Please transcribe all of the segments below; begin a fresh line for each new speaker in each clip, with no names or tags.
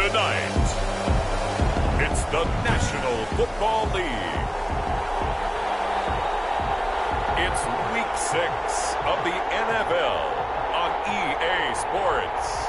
Tonight, it's the National Football League. It's Week 6 of the NFL on EA Sports.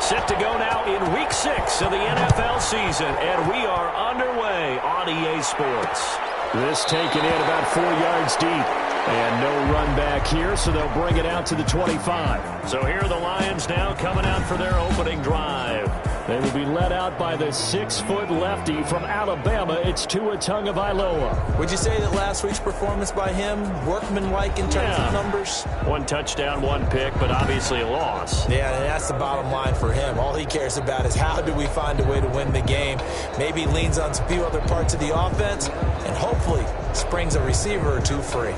Set to go now in Week 6 of the NFL season, and we are underway on EA Sports.
This taken in about 4 yards deep, and no run back here, so they'll bring it out to the 25.
So here are the Lions now coming out for their opening drive.
They will be led out by the 6-foot lefty from Alabama. It's Tua Tagovailoa.
Would you say that last week's performance by him, workmanlike in terms of numbers?
1 touchdown, 1 pick, but obviously a loss.
Yeah, and that's the bottom line for him. All he cares about is how do we find a way to win the game. Maybe he leans on a few other parts of the offense, and hopefully springs a receiver or two free.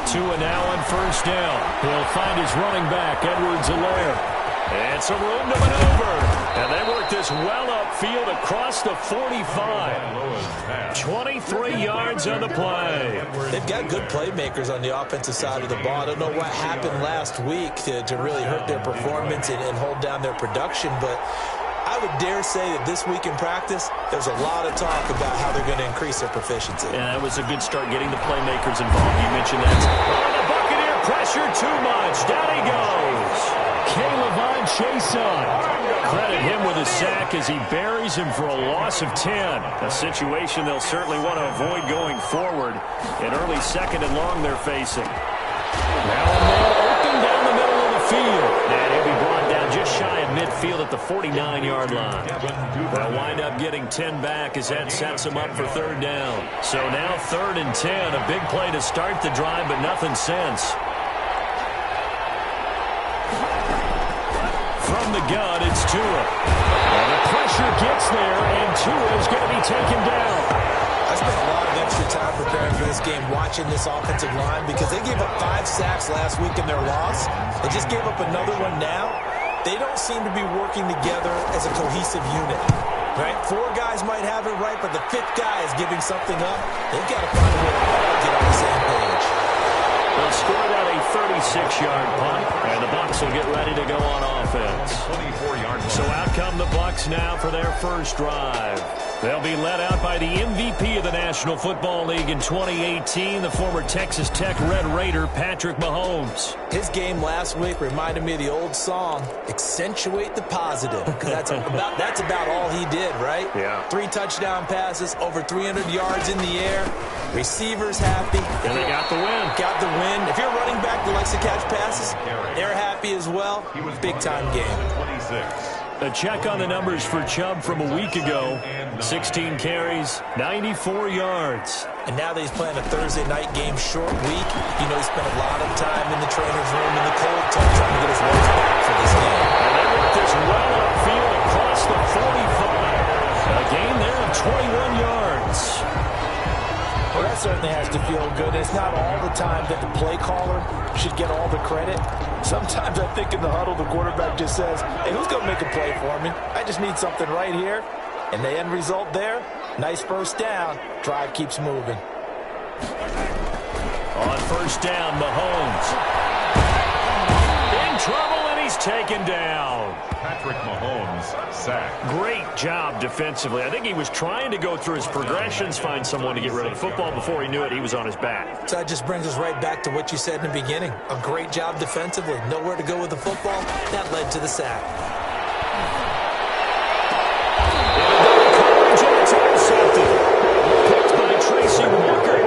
Tua now on first down. He'll find his running back, Edwards-Helaire.
And some room to maneuver. And they work this well upfield across the 45. 23 yards on the play.
They've got good playmakers on the offensive side of the ball. I don't know what happened last week to really hurt their performance and hold down their production, but I would dare say that this week in practice, there's a lot of talk about how they're going to increase their proficiency.
Yeah, that was a good start getting the playmakers involved. You mentioned that. Oh, the Buccaneer pressure too much. Down he goes.
K'Lavon Chaisson. Credit him with a sack as he buries him for a loss of 10.
A situation they'll certainly want to avoid going forward. An early second and long they're facing.
Now a man open down the middle of the field.
And he'll be brought down just shy of midfield at the 49-yard line. They'll wind up getting 10 back as that sets them up for third down. So now 3rd and 10. A big play to start the drive, but nothing since.
From the gun, it's Tua. And the pressure gets there, and Tua is going to be taken down.
I spent a lot of extra time preparing for this game, watching this offensive line, because they gave up 5 sacks last week in their loss. They just gave up another one now. They don't seem to be working together as a cohesive unit. Right? 4 guys might have it right, but the 5th guy is giving something up. They've got to find a way to get on the same page.
They'll score out a 36-yard punt, and the Bucs will get ready to go on offense.
24-yard
So out come the Bucs now for their first drive. They'll be led out by the MVP of the National Football League in 2018, the former Texas Tech Red Raider, Patrick Mahomes.
His game last week reminded me of the old song, Accentuate the Positive, because that's about all he did, right?
Yeah.
3 touchdown passes, over 300 yards in the air, receivers happy.
And they got the win.
Got the win. If you're a running back that likes to catch passes, they're happy as well. Big-time game.
26.
A check on the numbers for Chubb from a week ago. 16 carries, 94 yards.
And now that he's playing a Thursday night game, short week, you know he spent a lot of time in the trainer's room in the cold tub trying to get his legs back for this game.
And they work this well upfield across the 45. A gain there of 21 yards.
Well, that certainly has to feel good. It's not all the time that the play caller should get all the credit. Sometimes I think in the huddle, the quarterback just says, hey, who's going to make a play for me? I just need something right here. And the end result there, nice first down. Drive keeps moving.
On first down, Mahomes. In trouble, and he's taken down.
Patrick Mahomes, sack.
Great job defensively. I think he was trying to go through his progressions, find someone to get rid of the football. Before he knew it, he was on his back.
So that just brings us right back to what you said in the beginning. A great job defensively. Nowhere to go with the football. That led to the sack.
Coverage, and it's intercepted. Picked by Tracy Walker.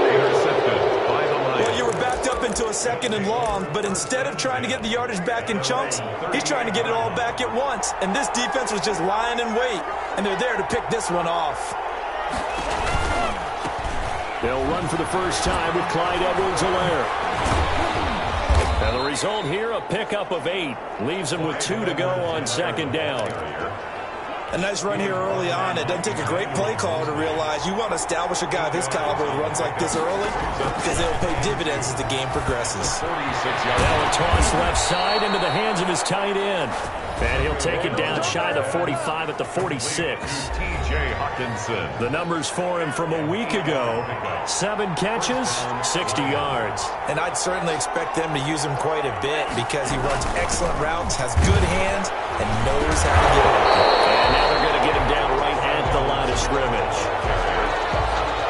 Intercepted by the Lions.
Well, you were backed up into a sack. second and long, but instead of trying to get the yardage back in chunks, he's trying to get it all back at once. And this defense was just lying in wait, and they're there to pick this one off.
They'll run for the first time with Clyde Edwards-Helaire.
And the result here, a pickup of 8. Leaves him with 2 to go on second down.
A nice run here early on. It doesn't take a great play caller to realize you want to establish a guy of his caliber who runs like this early because they'll pay dividends as the game progresses.
Now a toss left side into the hands of his tight end. And he'll take it down shy of the 45 at the 46.
T.J. Hawkinson.
The numbers for him from a week ago: 7 catches, 60 yards.
And I'd certainly expect them to use him quite a bit because he runs excellent routes, has good hands, and knows how to get open.
And now they're going to get him down right at the line of scrimmage.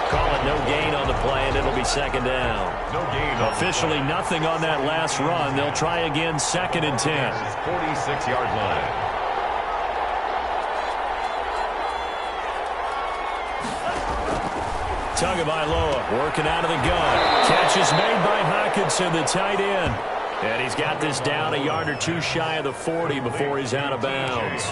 Call it no gain on the play, and it'll be second down.
No gain.
Officially nothing on that last run. They'll try again, second and 10.
46-yard line.
Tagovailoa working out of the gun. Catch is made by Hockenson, the tight end. And he's got this down a yard or 2 shy of the 40 before he's out of bounds.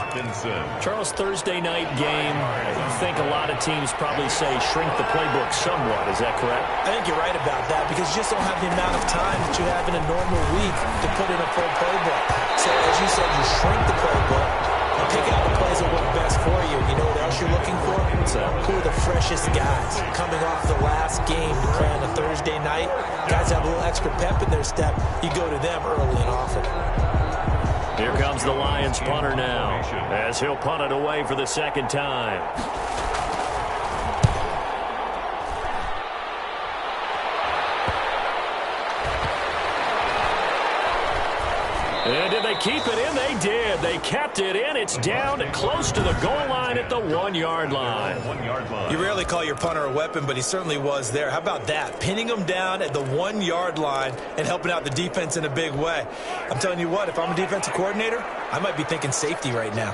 Charles, Thursday night game, I think a lot of teams probably say shrink the playbook somewhat. Is that correct?
I think you're right about that because you just don't have the amount of time that you have in a normal week to put in a full playbook. So as you said, you shrink the playbook and pick out the plays that work best for you. You know what else you're looking for? Who are the freshest guys coming off the last game to play on a Thursday night? Guys have a little extra pep in their step. You go to them early and often.
Here comes the Lions punter now as he'll punt it away for the second time. And did they keep it in? They did. They kept it in. It's down close to the goal line at the 1-yard line.
You rarely call your punter a weapon, but he certainly was there. How about that? Pinning him down at the 1-yard line and helping out the defense in a big way. I'm telling you what, if I'm a defensive coordinator, I might be thinking safety right now.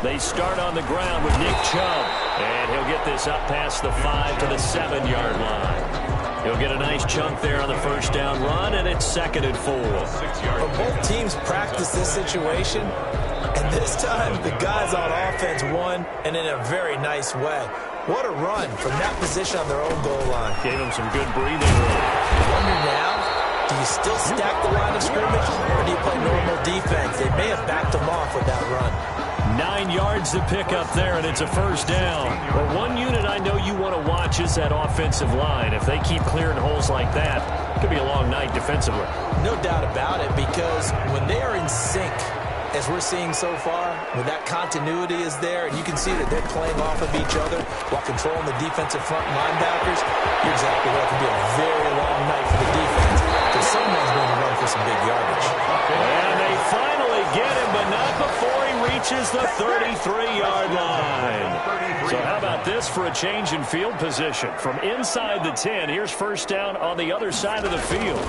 They start on the ground with Nick Chubb. And he'll get this up past the 5 to the 7-yard line. He'll get a nice chunk there on the first down run, and it's second and 4.
But both teams practice this situation, and this time the guys on offense won, and in a very nice way. What a run from that position on their own goal line.
Gave them some good breathing room.
I wonder now, do you still stack the line of scrimmage, or do you play normal defense? They may have backed them off with that run.
9 yards to pick up there, and it's a first down. But one unit I know you want to watch is that offensive line. If they keep clearing holes like that, it could be a long night defensively.
No doubt about it, because when they are in sync, as we're seeing so far, when that continuity is there, and you can see that they're playing off of each other while controlling the defensive front linebackers, you're exactly right. It could be a very long night for the defense, because someone's going to run for some big yardage.
And they finally get him, but not before he reaches the 33-yard line. So how about this for a change in field position? From inside the 10, here's first down on the other side of the field.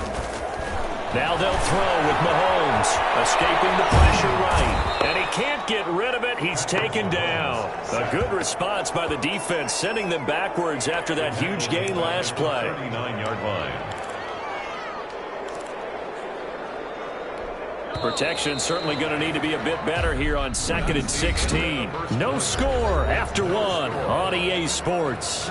Now they'll throw with Mahomes, escaping the pressure right. And he can't get rid of it. He's taken down. A good response by the defense, sending them backwards after that huge gain last play.
39-yard line.
Protection certainly going to need to be a bit better here on 2nd and 16. No score after 1 on EA Sports.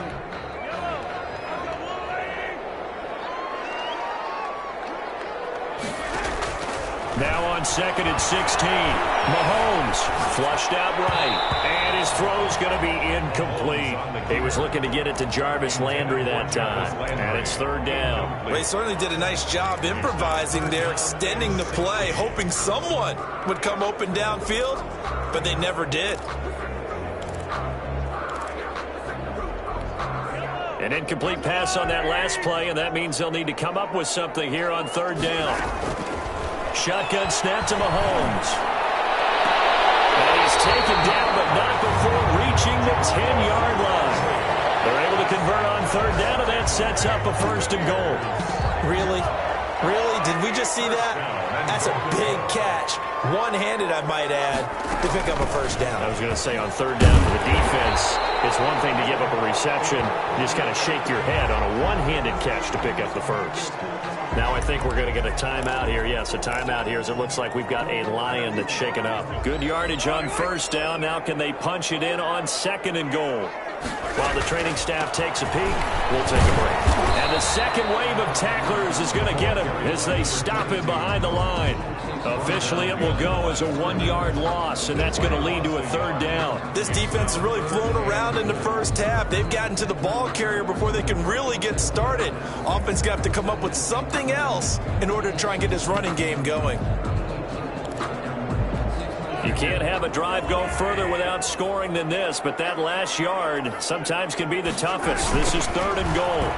Now on 2nd and 16, Mahomes flushed out right, and his throw's going to be incomplete. He was looking to get it to Jarvis Landry that time, and it's third down.
Well, he certainly did a nice job improvising there, extending the play, hoping someone would come open downfield, but they never did.
An incomplete pass on that last play, and that means they'll need to come up with something here on third down. Shotgun snap to Mahomes. And he's taken down, but not before reaching the 10-yard line. They're able to convert on third down, and that sets up a first and goal.
Really? Really? Did we just see that? That's a big catch. One-handed, I might add, to pick up a first down.
I was going to say on third down for the defense, it's one thing to give up a reception. You just kind of shake your head on a one-handed catch to pick up the first. Now I think we're going to get a timeout here. Yes, a timeout here as it looks like we've got a Lion that's shaken up. Good yardage on first down. Now can they punch it in on second and goal? While the training staff takes a peek, we'll take a break. And the second wave of tacklers is going to get him as they stop him behind the line. Officially, it will go as a 1-yard loss, and that's going to lead to a third down.
This defense has really flown around in the first half. They've gotten to the ball carrier before they can really get started. Offense got to come up with something else in order to try and get this running game going.
You can't have a drive go further without scoring than this, but that last yard sometimes can be the toughest. This is third and goal.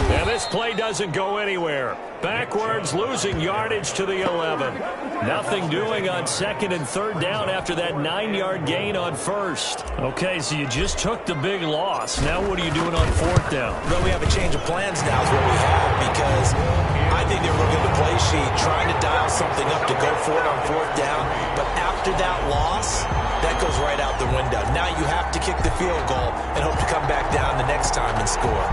And this play doesn't go anywhere. Backwards, losing yardage to the 11. Nothing doing on second and third down after that 9-yard gain on first. Okay, so you just took the big loss. Now what are you doing on fourth down?
Well, we have a change of plans now is what we have, because I think they're looking at the play sheet, trying to dial something up to go for it on fourth down. But after that loss, that goes right out the window. Now you have to kick the field goal and hope to come back down the next time and score.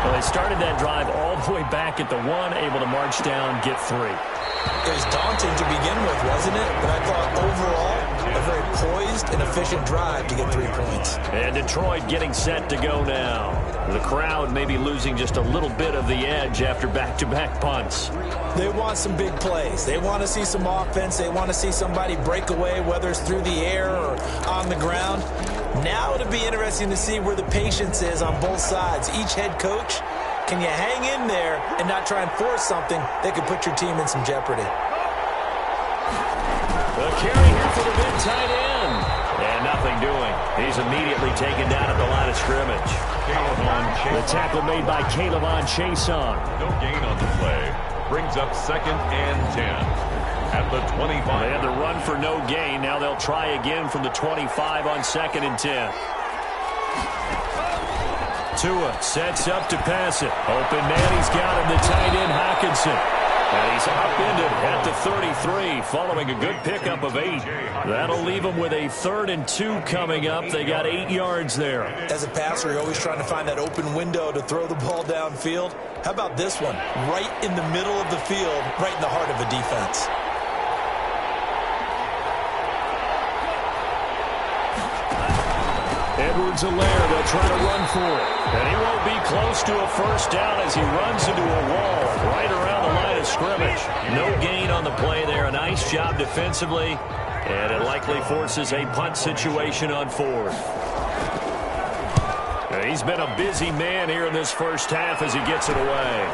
Well, they started that drive all the way back at the 1, able to march down, get 3.
It was daunting to begin with, wasn't it? But I thought overall, a very poised and efficient drive to get 3 points.
And Detroit getting set to go now. The crowd may be losing just a little bit of the edge after back-to-back punts.
They want some big plays. They want to see some offense. They want to see somebody break away, whether it's through the air or on the ground. Now it'll be interesting to see where the patience is on both sides. Each head coach, can you hang in there and not try and force something that could put your team in some jeopardy?
The carry here for the big tight end. And nothing doing. He's immediately taken down at the line of scrimmage. The tackle made by K'Lavon Chaisson.
No gain on the play. Brings up second and 10. At the 25.
They had the run for no gain. Now they'll try again from the 25 on second and 10. Tua sets up to pass it. Open man, he's got him, the tight end Hockenson. And he's upended at the 33, following a good pickup of 8. That'll leave him with a 3rd and 2 coming up. They got 8 yards there.
As a passer, you're always trying to find that open window to throw the ball downfield. How about this one? Right in the middle of the field, right in the heart of a defense.
Edwards-Helaire, they'll try to run for it. And he won't be close to a first down as he runs into a wall right around the line of scrimmage. No gain on the play there. A nice job defensively. And it likely forces a punt situation on 4th. And he's been a busy man here in this first half as he gets it away.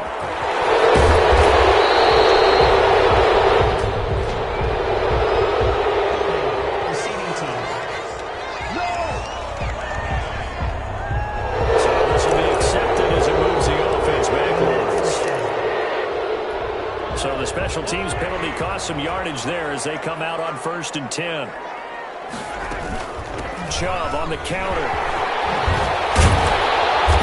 So the special teams penalty cost some yardage there as they come out on 1st and 10. Chubb on the counter.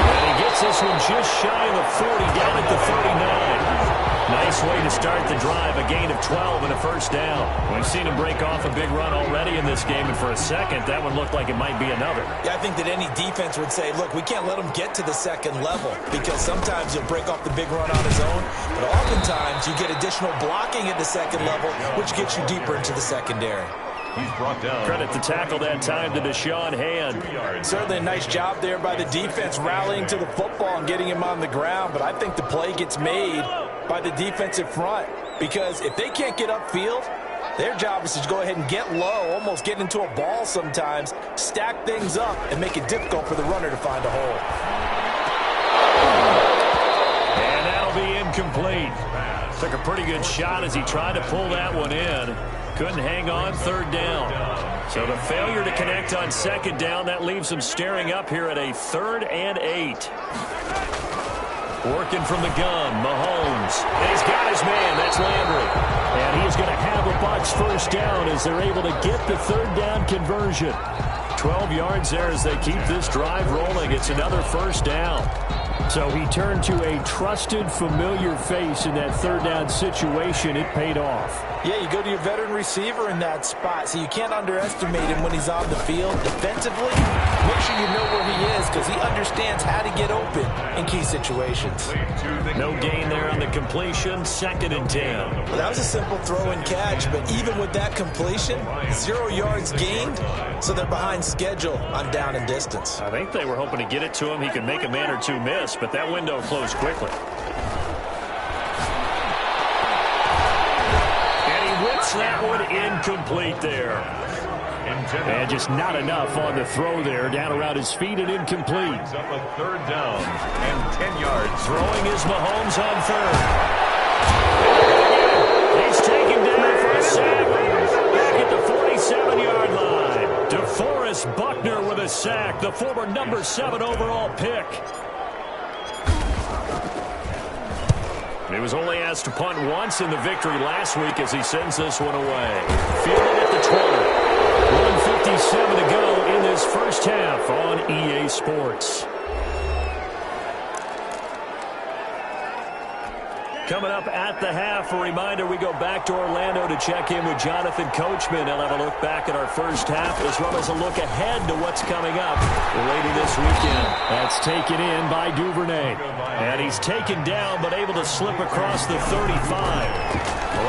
And he gets this one just shy of the 40, down at the 39. Nice way to start the drive, a gain of 12 and a first down. We've seen him break off a big run already in this game, and for a second, that one looked like it might be another.
Yeah, I think that any defense would say, look, we can't let him get to the second level, because sometimes he'll break off the big run on his own, but oftentimes you get additional blocking at the second level, which gets you deeper into the secondary.
He's brought down.
Credit the tackle that time to Deshaun Hand.
Certainly a nice job there by the defense rallying to the football and getting him on the ground, but I think the play gets made by the defensive front, because if they can't get upfield, their job is to go ahead and get low, almost get into a ball sometimes, stack things up, and make it difficult for the runner to find a hole.
And that'll be incomplete. Took a pretty good shot as he tried to pull that one in. Couldn't hang on 3rd down. So the failure to connect on 2nd down, that leaves him staring up here at a 3rd and 8. Working from the gun, Mahomes. And he's got his man, that's Landry. And he's going to have a Bucs first down as they're able to get the 3rd down conversion. 12 yards there as they keep this drive rolling. It's another first down.
So he turned to a trusted, familiar face in that third down situation. It paid off.
Yeah, you go to your veteran receiver in that spot, so you can't underestimate him when he's on the field. Defensively, make sure you know where he is because he understands how to get open in key situations.
No gain there on the completion, 2nd and 10.
Well, that was a simple throw and catch, but even with that completion, 0 yards gained, so they're behind schedule on down and distance.
I think they were hoping to get it to him. He could make a man or two miss, but that window closed quickly. That one incomplete there.
And just not enough on the throw there. Down around his feet and incomplete.
Up a 3rd down and 10 yards.
Throwing is Mahomes on 3rd. He's taken down for a sack. Back at the 47-yard line. DeForest Buckner with a sack. The former number 7 overall pick. He was only asked to punt once in the victory last week as he sends this one away. Fielded at the 20. 1:57 to go in this first half on EA Sports. Coming up at the half, a reminder, we go back to Orlando to check in with Jonathan Coachman. He'll have a look back at our first half as well as a look ahead to what's coming up later this weekend.
That's taken in by Duvernay.
And he's taken down but able to slip across the 35.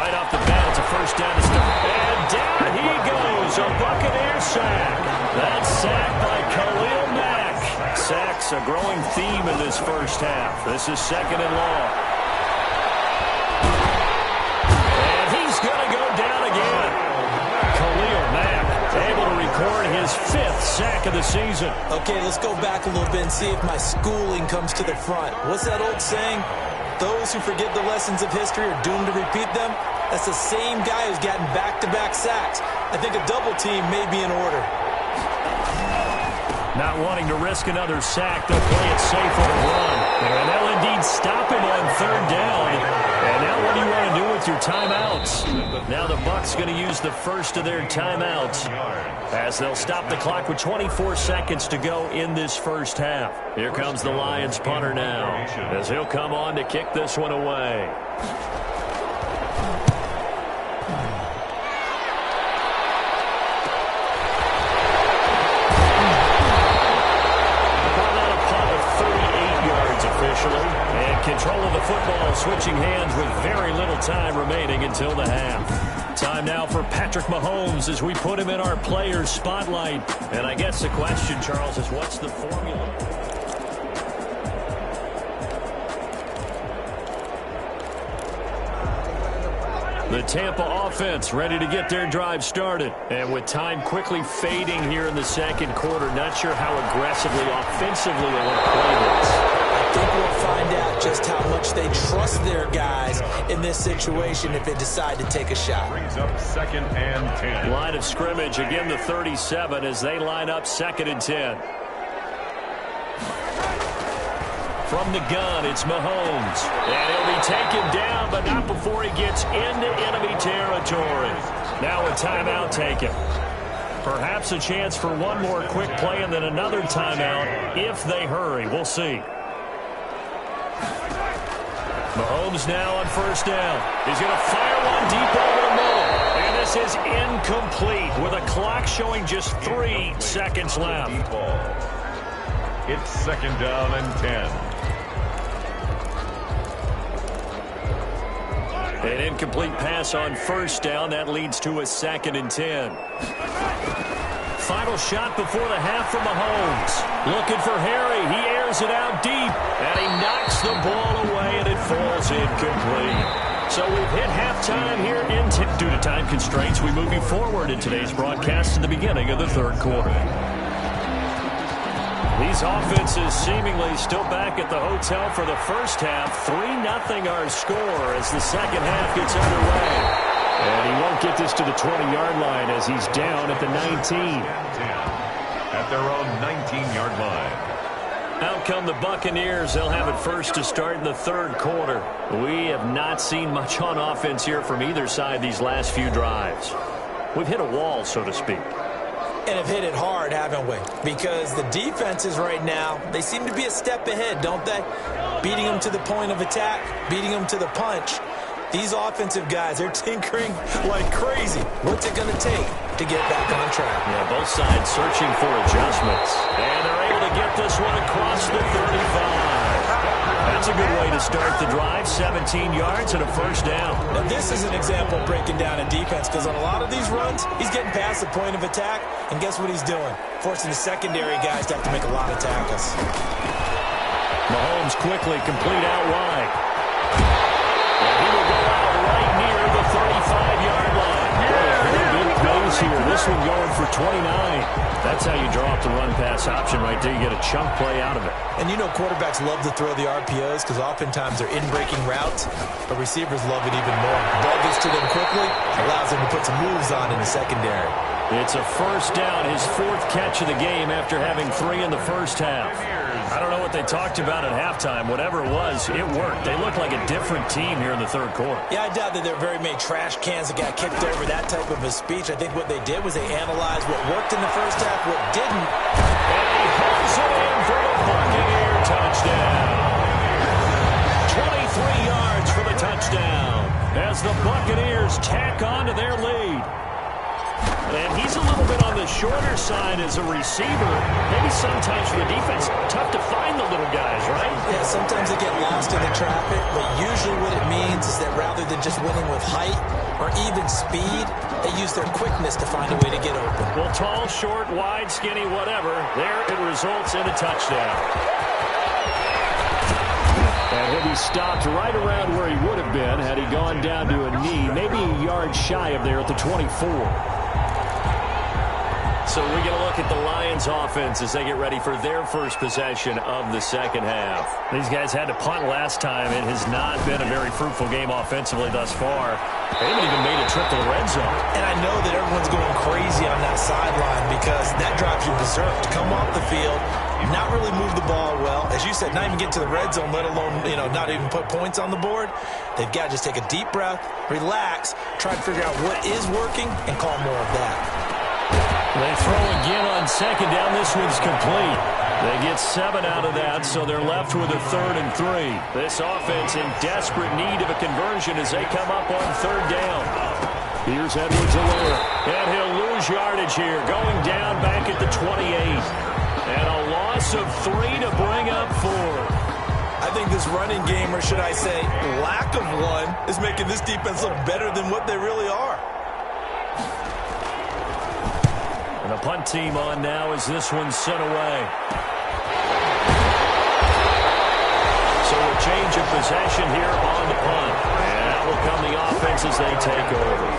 Right off the bat, it's a first down to start. And down he goes, a Buccaneer sack. That's sacked by Khalil Mack. Sacks a growing theme in this first half. This is 2nd and long. His 5th sack of the season.
Okay, let's go back a little bit and see if my schooling comes to the front. What's that old saying? Those who forget the lessons of history are doomed to repeat them. That's the same guy who's gotten back-to-back sacks. I think a double team may be in order.
Not wanting to risk another sack, they'll play it safe on a run. And they'll indeed stop him on 3rd down. And now what do you want to do with your timeouts? Now the Bucs going to use the first of their timeouts as they'll stop the clock with 24 seconds to go in this first half. Here comes the Lions punter now as he'll come on to kick this one away. And control of the football switching hands with very little time remaining until the half. Time now for Patrick Mahomes as we put him in our players spotlight. And I guess the question, Charles, is what's the formula? The Tampa offense ready to get their drive started. And with time quickly fading here in the 2nd quarter, not sure how aggressively, offensively they want to play this.
I think we'll find out just how much they trust their guys in this situation if they decide to take a shot.
Brings up 2nd and 10.
Line of scrimmage, again the 37 as they line up 2nd and 10. From the gun, it's Mahomes. And he'll be taken down, but not before he gets into enemy territory. Now a timeout taken. Perhaps a chance for one more quick play and then another timeout if they hurry. We'll see. Mahomes now on 1st down. He's going to fire one deep over the middle. And this is incomplete with a clock showing just 3 seconds left.
It's 2nd down and 10.
An incomplete pass on 1st down. That leads to a 2nd and 10. Final shot before the half from Mahomes. Looking for Harry. He airs it out deep. And he knocks the ball away, and it falls incomplete. So we've hit halftime here due to time constraints. We move you forward in today's broadcast to the beginning of the 3rd quarter. These offenses seemingly still back at the hotel for the first half. 3-0 our score as the 2nd half gets underway.
And he won't get this to the 20-yard line as he's down at the 19.
At their own 19-yard line.
Out come the Buccaneers. They'll have it first to start in the 3rd quarter. We have not seen much on offense here from either side these last few drives. We've hit a wall, so to speak.
And have hit it hard, haven't we? Because the defenses right now, they seem to be a step ahead, don't they? Beating them to the point of attack, beating them to the punch. These offensive guys, they're tinkering like crazy. What's it going to take to get back on track?
Yeah, both sides searching for adjustments. And they're able to get this one across the 35. That's a good way to start the drive. 17 yards and a first down.
Now, this is an example of breaking down a defense, because on a lot of these runs, he's getting past the point of attack, and guess what he's doing? Forcing the secondary guys to have to make a lot of tackles.
Mahomes quickly complete out wide. And he will go out right near the 35-yard line. Big plays here. This one going for 29. That's how you draw up the run-pass option right there. You get a chunk play out of it.
And you know quarterbacks love to throw the RPOs because oftentimes they're in-breaking routes, but receivers love it even more. The ball gets to them quickly, allows them to put some moves on in the secondary.
It's a first down, his fourth catch of the game after having 3 in the first half. I don't know what they talked about at halftime. Whatever it was, it worked. They look like a different team here in the third quarter.
Yeah, I doubt that there are very many trash cans that got kicked over, that type of a speech. I think what they did was they analyzed what worked in the first half, what didn't.
And he hooks it in for the Buccaneer touchdown. 23 yards for the touchdown as the Buccaneers tack on to their lead. And he's a little bit on the shorter side as a receiver. Maybe sometimes for the defense, tough to find the little guys, right?
Yeah, sometimes they get lost in the traffic, but usually what it means is that rather than just winning with height or even speed, they use their quickness to find a way to get open.
Well, tall, short, wide, skinny, whatever, there it results in a touchdown. And he'll be stopped right around where he would have been had he gone down to a knee, maybe a yard shy of there at the 24. So we're going to look at the Lions offense as they get ready for their first possession of the second half. These guys had to punt last time. It has not been a very fruitful game offensively thus far. They haven't even made a trip to the red zone. And
I know that everyone's going crazy on that sideline because that drives you berserk. To come off the field, not really move the ball well. As you said, not even get to the red zone, let alone, not even put points on the board. They've got to just take a deep breath, relax, try to figure out what is working, and call more of that.
They throw again on second down. This one's complete. They get 7 out of that, so they're left with a 3rd and 3. This offense in desperate need of a conversion as they come up on 3rd down. Here's Edwards-Helaire. And he'll lose yardage here, going down back at the 28. And a loss of 3 to bring up 4.
I think this running game, or should I say lack of one, is making this defense look better than what they really are.
And the punt team on now as this one's sent away. So a change of possession here on the punt. And that will come the offense as they take over.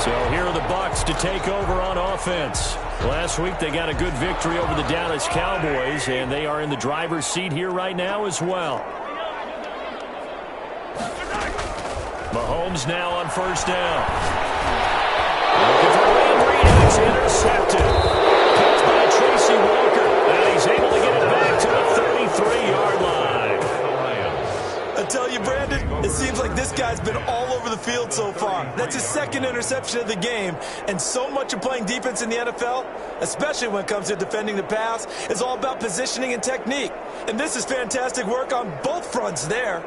So here are the Bucs to take over on offense. Last week they got a good victory over the Dallas Cowboys, and they are in the driver's seat here right now as well. Mahomes now on first down. Looking for Landry, and it's intercepted. Picked by Tracy Walker, and he's able to get it back to the 33-yard line.
I tell you, Brandon, it seems like this guy's been all over the field so far. That's his 2nd interception of the game, and so much of playing defense in the NFL, especially when it comes to defending the pass, is all about positioning and technique. And this is fantastic work on both fronts there.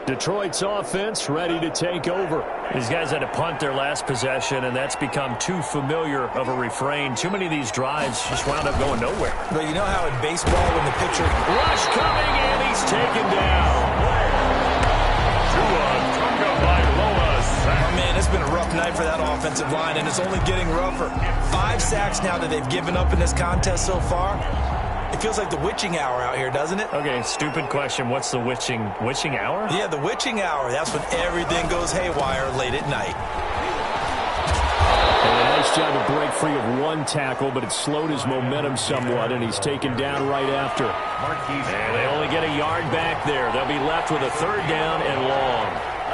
Detroit's offense ready to take over. These guys had to punt their last possession, and that's become too familiar of a refrain. Too many of these drives just wound up going nowhere.
But you know how in baseball when the pitcher...
Rush coming, and he's taken down.
Oh, man, it's been a rough night for that offensive line, and it's only getting rougher. 5 sacks now that they've given up in this contest so far. It feels like the witching hour out here, doesn't it?
Okay, stupid question. What's the witching hour?
Yeah, the witching hour. That's when everything goes haywire late at night.
And a nice job to break free of one tackle, but it slowed his momentum somewhat, and he's taken down right after.
And they only get a yard back there. They'll be left with a 3rd down and long.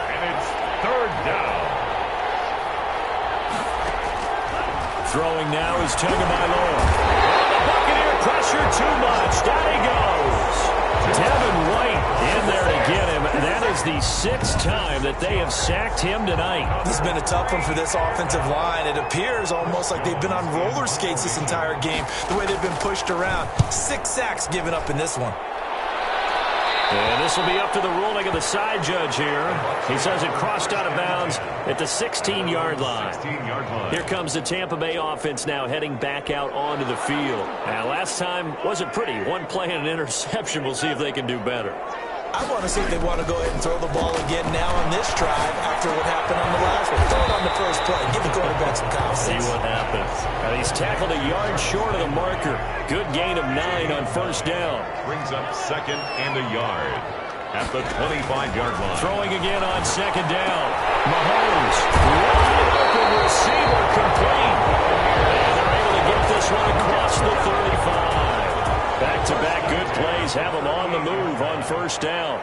And it's 3rd down.
Throwing now is Tagovailoa. Pressure too much. Down he goes. Devin White in there to get him, That is the 6th time that they have sacked him tonight.
It's been a tough one for this offensive line. It appears almost like they've been on roller skates this entire game, the way they've been pushed around. 6 sacks given up in this one.
And this will be up to the ruling of the side judge here. He says it crossed out of bounds at the 16-yard line. Here comes the Tampa Bay offense now heading back out onto the field. Now, last time wasn't pretty. One play and an interception. We'll see if they can do better.
I want to see if they want to go ahead and throw the ball again now on this drive after what happened on the last one. Throw it on the first play. Give the quarterback some confidence.
See what happens. And he's tackled a yard short of the marker. Good gain of 9 on first down.
Brings up 2nd and a yard at the 25-yard line.
Throwing again on 2nd down. Mahomes, wide open receiver, complete. And they're able to get this one across the 35. Back-to-back good plays have him on the move on first down.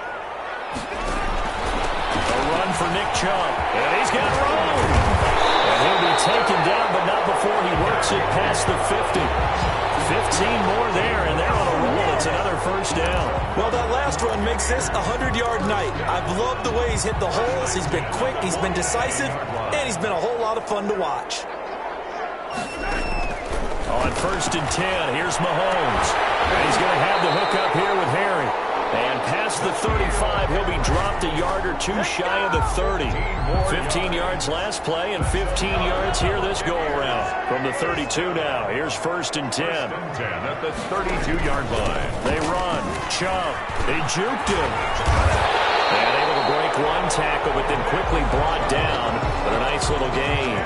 A run for Nick Chubb. And he's got room. And he'll be taken down, but not before he works it past the 50. 15 more there, and they're on a roll. It's another first down.
Well, that last run makes this a 100-yard night. I've loved the way he's hit the holes. He's been quick, he's been decisive, and he's been a whole lot of fun to watch.
On 1st and 10, here's Mahomes. And he's going to have the hook up here with Harry. And past the 35, he'll be dropped a yard or 2 shy of the 30. 15 yards last play and 15 yards here this go-around. From the 32 now, here's 1st and 10.
At the 32-yard line.
They run. Chubb. They juked him. And able to break one tackle, but then quickly brought down with a nice little gain.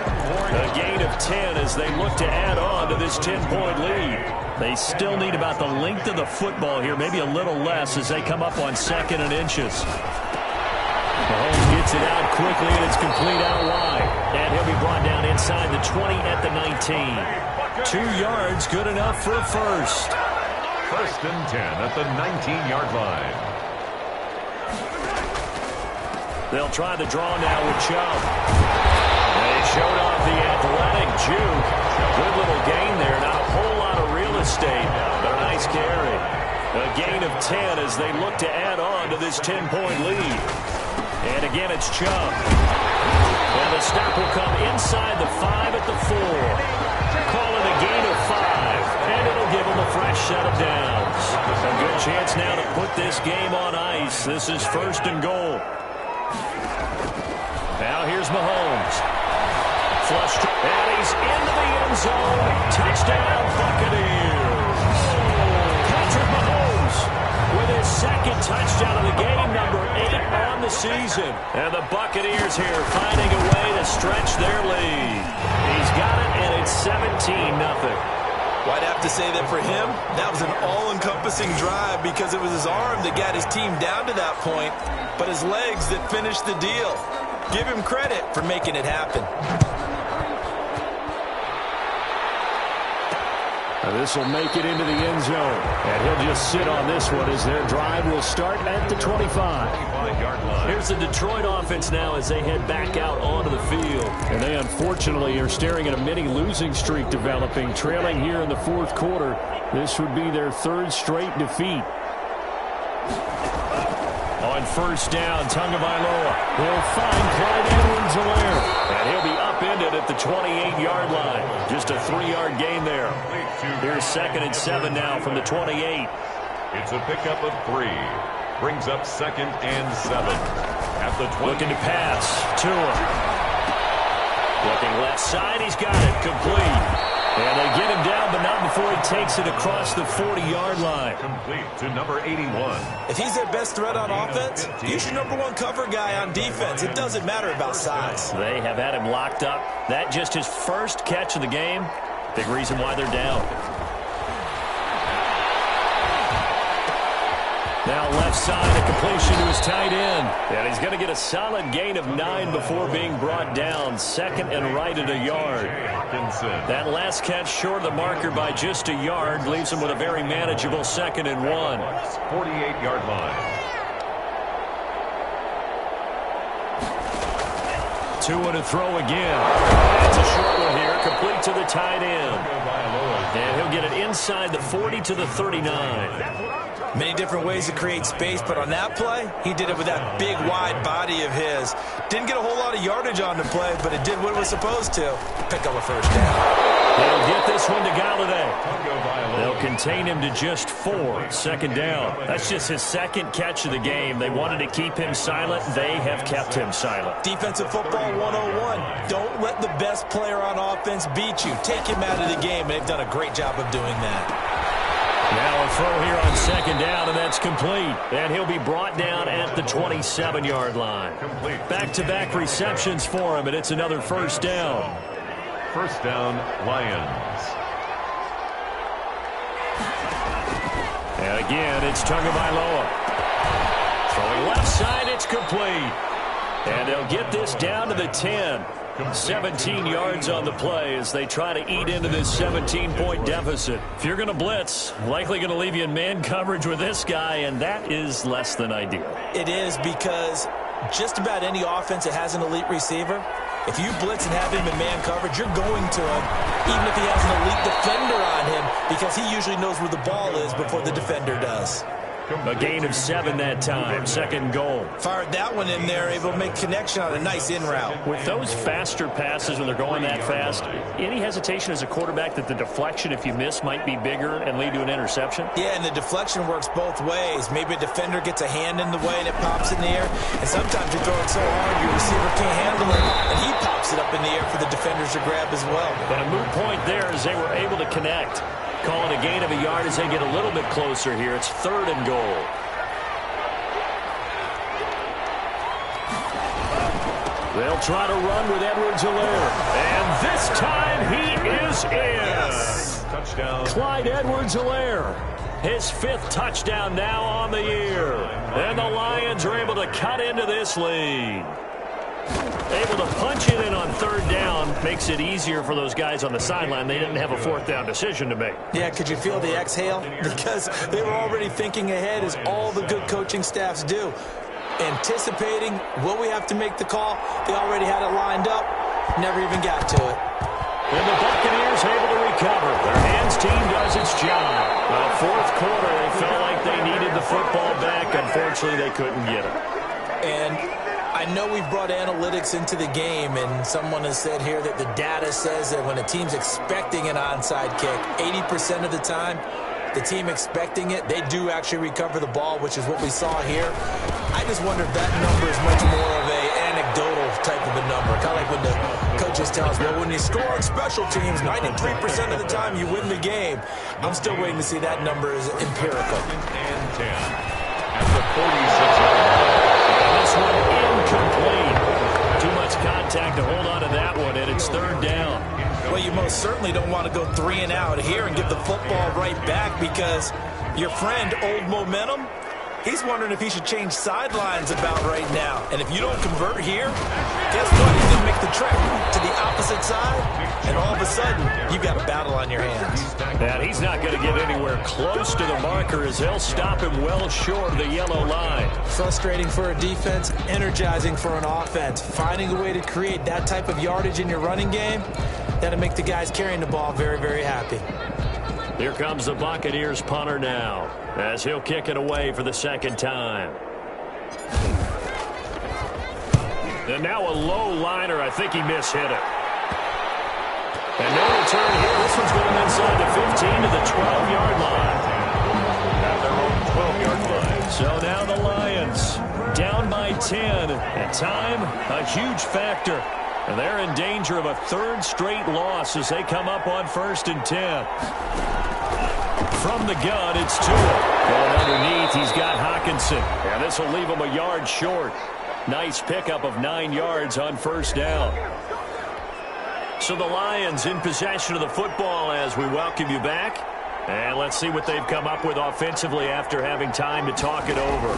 A gain of 10 as they look to add on to this 10-point lead. They still need about the length of the football here, maybe a little less as they come up on 2nd and inches. Mahomes gets it out quickly, and it's complete out wide. And he'll be brought down inside the 20 at the 19. 2 yards, good enough for a first.
1st and 10 at the 19-yard line.
They'll try the draw now with Chubb. They showed off the athletic juke. Good little gain there. Not a whole lot of real estate, but a nice carry. A gain of 10 as they look to add on to this 10-point lead. And again, it's Chubb. And the stop will come inside the 5 at the 4. Call it a gain of 5, and it'll give them a fresh set of downs. A good chance now to put this game on ice. This is 1st and goal. Now here's Mahomes. Flushed, and he's into the end zone. Touchdown, Buccaneers. Patrick Mahomes with his 2nd touchdown of the game, number 8 on the season. And the Buccaneers here finding a way to stretch their lead. He's got it, and it's 17-0.
Well, I'd have to say that for him, that was an all-encompassing drive because it was his arm that got his team down to that point, but his legs that finished the deal. Give him credit for making it happen.
This will make it into the end zone. And he'll just sit on this one as their drive will start at the 25-yard line.
Here's the Detroit offense now as they head back out onto the field.
And they unfortunately are staring at a mini losing streak developing, trailing here in the 4th quarter. This would be their 3rd straight defeat.
On 1st down, Tagovailoa will find Clyde Edwards-Helaire. And he'll be upended at the 28-yard line. Just a 3-yard gain there. Here's 2nd and 7 now from the 28.
It's a pickup of 3. Brings up 2nd and 7 at the 20.
Looking to pass. Tua. Looking left side. He's got it. Complete. And they get him down, but not before he takes it across the 40-yard line.
Complete to number 81.
If he's their best threat on offense, use your number 1 cover guy on defense. It doesn't matter about size.
They have had him locked up. That just his first catch of the game. Big reason why they're down. Now left side, a completion to his tight end. And he's going to get a solid gain of 9 before being brought down. 2nd and right at a yard. That last catch short of the marker by just a yard leaves him with a very manageable 2nd and 1.
48-yard line.
2 to throw again. It's a short one here, complete to the tight end. And he'll get it inside the 40 to the 39.
Many different ways to create space, but on that play, he did it with that big, wide body of his. Didn't get a whole lot of yardage on the play, but it did what it was supposed to. Pick up a first down.
They'll get this one to Galladay. They'll contain him to just 4. Second down. That's just his second catch of the game. They wanted to keep him silent. They have kept him silent.
Defensive football 101. Don't let the best player on offense beat you. Take him out of the game, and they've done a great job of doing that.
Now a throw here on second down, and that's complete. And he'll be brought down at the 27-yard line. Back-to-back receptions for him, and it's another first down.
First down, Lions.
And again, it's Tagovailoa. Throwing left side, it's complete. And they'll get this down to the 10. 17 yards on the play as they try to eat into this 17-point deficit. If you're going to blitz, likely going to leave you in man coverage with this guy, and that is less than ideal.
It is, because just about any offense that has an elite receiver, if you blitz and have him in man coverage, you're going to him, even if he has an elite defender on him, because he usually knows where the ball is before the defender does.
A gain of 7 that time. Second goal.
Fired that one in there, able to make connection on a nice in route.
With those faster passes when they're going that fast, any hesitation as a quarterback that the deflection, if you miss, might be bigger and lead to an interception?
Yeah, and the deflection works both ways. Maybe a defender gets a hand in the way and it pops in the air, and sometimes you throw it so hard your receiver can't handle it, and he pops it up in the air for the defenders to grab as well.
But a moot point there as they were able to connect. Calling a gain of a yard as they get a little bit closer here. It's 3rd and goal. They'll try to run with Edwards-Helaire. And this time he is in.
Yes.
Touchdown.
Clyde Edwards-Helaire. His 5th touchdown now on the year. And the Lions are able to cut into this lead. Able to punch it in on 3rd down makes it easier for those guys on the sideline. They didn't have a 4th down decision to make.
Yeah, could you feel the exhale? Because they were already thinking ahead, as all the good coaching staffs do. Anticipating, will we have to make the call? They already had it lined up. Never even got to it.
And the Buccaneers able to recover. Their hands team does its job. Well, 4th quarter, they felt like they needed the football back. Unfortunately, they couldn't get it.
And I know we've brought analytics into the game, and someone has said here that the data says that when a team's expecting an onside kick, 80% of the time, the team expecting it, they do actually recover the ball, which is what we saw here. I just wonder if that number is much more of an anecdotal type of a number. Kind of like when the coaches tell us, well, when you score on special teams, 93% of the time you win the game. I'm still waiting to see that number is empirical.
And 10 at the 46-yard line.
This one incomplete. Too much contact to hold on to that one, and it's 3rd down.
Well, you most certainly don't want to go 3 and out here and give the football right back, because your friend, Old Momentum, he's wondering if he should change sidelines about right now. And if you don't convert here, guess what? He's going to make the trek to the opposite side, and all of a sudden, you've got a battle on your hands.
And he's not going to get anywhere close to the marker as they'll stop him well short of the yellow line.
Frustrating for a defense, energizing for an offense. Finding a way to create that type of yardage in your running game, that'll make the guys carrying the ball very, very happy.
Here comes the Buccaneers punter now, as he'll kick it away for the 2nd time. And now a low liner. I think he mishit it. And no return here. This one's going inside the 15 to the 12-yard line. At their own 12-yard line. So now the Lions down by 10. And time, a huge factor. And they're in danger of a 3rd straight loss as they come up on 1st and 10. From the gun, it's Tua. Going underneath, he's got Hockenson. And this will leave him a yard short. Nice pickup of 9 yards on 1st down. So the Lions in possession of the football as we welcome you back. And let's see what they've come up with offensively after having time to talk it over.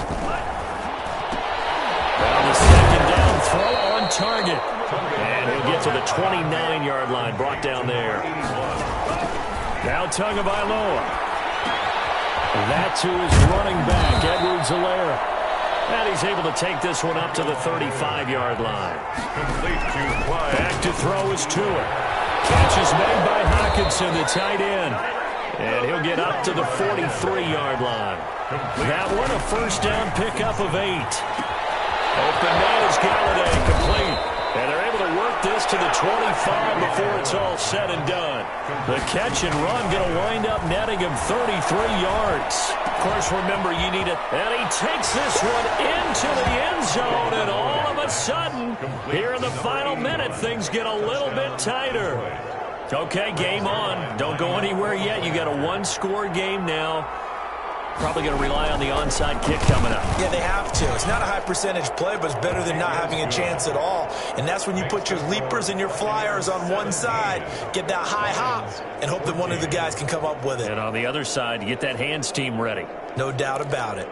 Now the 2nd down throw on target. And he'll get to the 29-yard line, brought down there. Now Tagovailoa. That to his running back, Edwards-Helaire. And he's able to take this one up to the 35-yard line.
Complete to Clyde.
Back to throw is Tua. Catch is made by Hockenson, the tight end. And he'll get up to the 43-yard line. That one, a first down pickup of 8. Open man is Galladay, complete. And they're able to work this to the 25 before it's all said and done. The catch and run going to wind up netting him 33 yards. Of course, remember, you need it. And he takes this one into the end zone, and all of a sudden, here in the final minute, things get a little bit tighter. Okay, game on. Don't go anywhere yet. You got a one-score game now. Probably going to rely on the onside kick coming up.
Yeah, they have to. It's not a high percentage play, but it's better than not having a chance at all. And that's when you put your leapers and your flyers on one side, get that high hop, and hope that one of the guys can come up with it.
And on the other side, you get that hands team ready.
No doubt about it.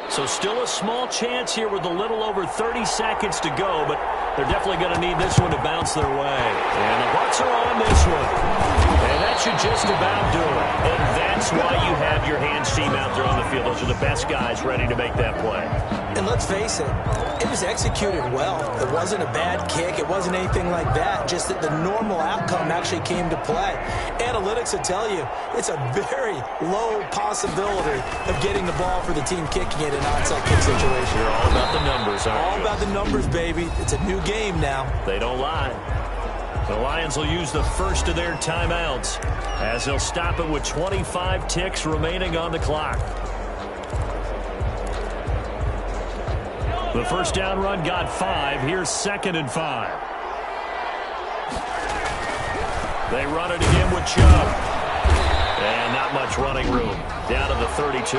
So still a small chance here with a little over 30 seconds to go, but they're definitely going to need this one to bounce their way. And the Bucs are on this one. And that should just about do it. And that's why you have your hands team out there on the field. Those are the best guys ready to make that play.
And let's face it, it was executed well. It wasn't a bad kick. It wasn't anything like that. Just that the normal outcome actually came to play. Analytics will tell you it's a very low possibility of getting the ball for the team kicking it in an onside kick situation.
You're all about the numbers, aren't you?
All about the numbers, baby. It's a new game now.
They don't lie. The Lions will use the first of their timeouts as they'll stop it with 25 ticks remaining on the clock. The first down run got 5. Here's 2nd and 5. They run it again with Chubb. And not much running room. Down to the 32.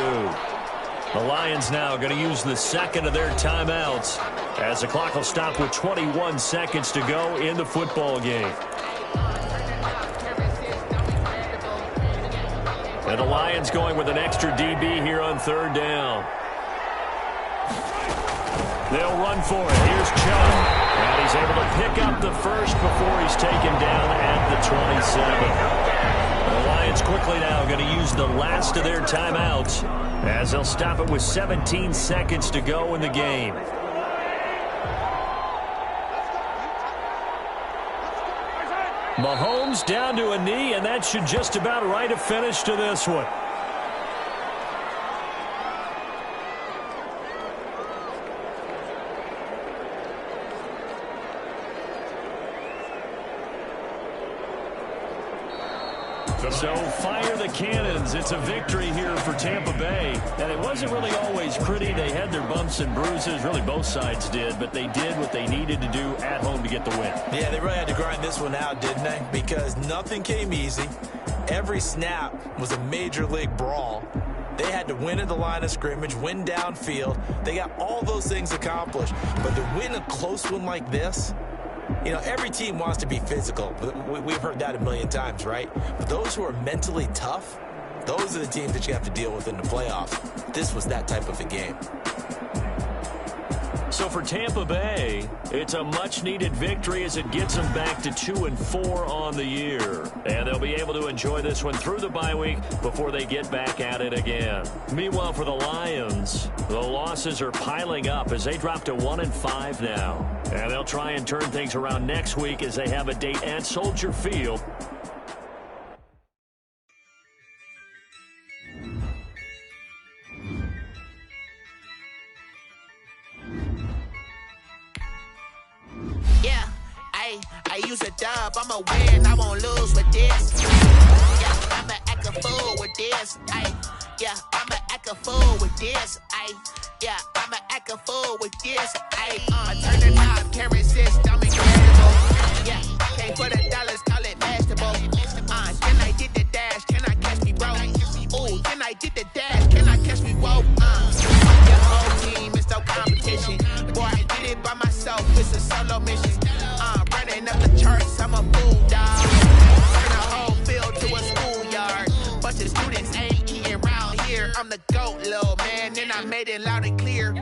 The Lions now going to use the second of their timeouts as the clock will stop with 21 seconds to go in the football game. And the Lions going with an extra DB here on 3rd down. They'll run for it. Here's Chubb. And he's able to pick up the first before he's taken down at the 27. The Lions quickly now going to use the last of their timeouts as they'll stop it with 17 seconds to go in the game. Mahomes down to a knee, and that should just about write a finish to this one. So fire the cannons. It's a victory here for Tampa Bay. And it wasn't really always pretty. They had their bumps and bruises. Really, both sides did. But they did what they needed to do at home to get the win.
Yeah, they really had to grind this one out, didn't they? Because nothing came easy. Every snap was a major league brawl. They had to win at the line of scrimmage, win downfield. They got all those things accomplished. But to win a close one like this, you know, every team wants to be physical. We've heard that a million times, right? But those who are mentally tough, those are the teams that you have to deal with in the playoffs. This was that type of a game.
So for Tampa Bay, it's a much-needed victory as it gets them back to 2-4 on the year. And they'll be able to enjoy this one through the bye week before they get back at it again. Meanwhile, for the Lions, the losses are piling up as they drop to 1-5 now. And they'll try and turn things around next week as they have a date at Soldier Field.
I use a dub, I'ma win, I won't lose with this. Yeah, I'ma act a fool with this. Yeah, I'ma act a fool with this. Yeah, I'ma act a fool with this. I turn the knob, camera system incredible. Yeah, came for the dollars, call it vegetable. Then I did the dash, can I catch me, bro? Ooh, then I did the dash, can I catch me, whoa? Your whole team is no competition. Boy, I did it by myself, it's a solo mission. Running up the charts, I'm a fool, dog. Turn a whole field to a schoolyard. Bunch of students ain't eating round here. I'm the GOAT, little man, and I made it loud and clear.